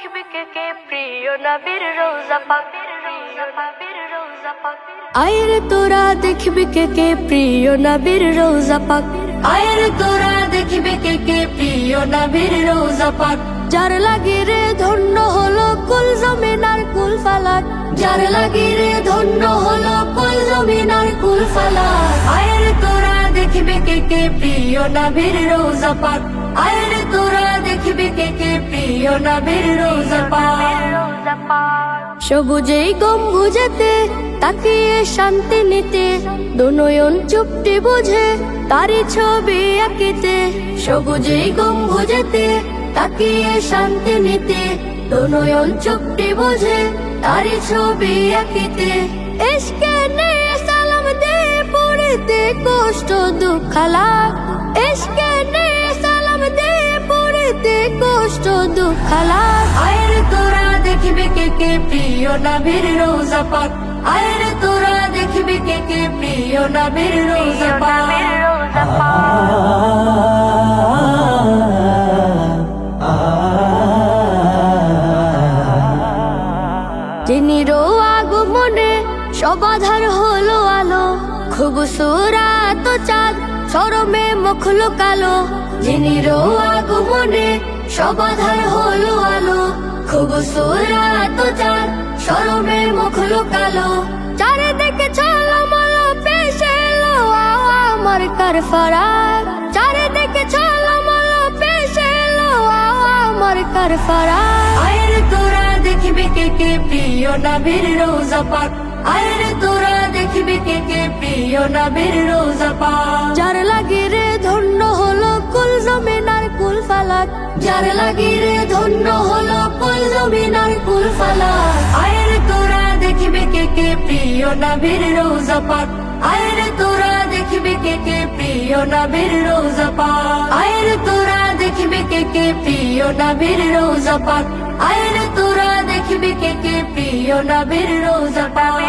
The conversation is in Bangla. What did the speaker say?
দেখবি কে প্রিয় নবীর রোজা পাক, আয়রে তোরা দেখবি কে প্রিয় নবীর রোজা পাক, আয়রে তোরা দেখবি কে প্রিয় নবীর রোজা পাক। যার লাগি রে ধন্য হলো কুল জমিন আর কুল ফালাক, যার লাগি রে ধন্য হলো কুল জমিন আর কুল ফালাক। আয়রে তোরা দেখবি কে প্রিয় নবীর রোজা পাক, আয়রে তোরা দেখবি কে প্রিয় নবীর রোজা পাক। সবুজেই গম্বুজেতে তাকিয়ে শান্তি নিতে, দুনয়ন চুপটি বুঝে তারি ছবি আঁকিতে। সবুজেই গম্বুজেতে তাকিয়ে শান্তি নিতে, দুনয়ন চুপটি বুঝে তারি ছবি আঁকিতে। ইশকে নে সালাম দে পড়তে কষ্ট দুঃখ লাগ, ইশকে নে সালাম দে পড়তে কষ্ট দুঃখ লাগ। আয়রে তোরা দেখবি কে প্রিয় নবীর রোজা পাক, আয়রে তোরা দেখবি কে প্রিয় নবীর রোজা পাক। যিনির আগমনে সবাধার হলো আলো, খুবসুরাত চাঁদ শরমে মুখ লুকালো। যিনির আগমনে সবাধার হলো আলো, খুবসুরাত চাঁদ শরমে মুখ লুকালো। চারিদিকে ছলমলো পেশে এলো আমার কারফারাক, চারিদিকে ছলমলো পেশে এলো আমার কারফারাক। আয়রে তোরা দেখবি কে প্রিয় নবীর রোজা পাক, আয়রে তোরা দেখবি কে প্রিয় নবীর রোজা পাক। যার লাগি রে ধন্য হলো কুল জমিন আর কুল ফালাক, যার লাগি রে ধন্য হলো কুল জমিন আর কুল ফালাক। আয়রে তোরা দেখবি কে প্রিয় নবীর রোজা পাক, আয়রে তোরা দেখবি কে প্রিয় নবীর রোজা পাক। আয়রে তোরা দেখবি কে প্রিয় নবীর রোজা পাক, আয়রে তোরা দেখবি কে প্রিয় নবীর রোজা পাক।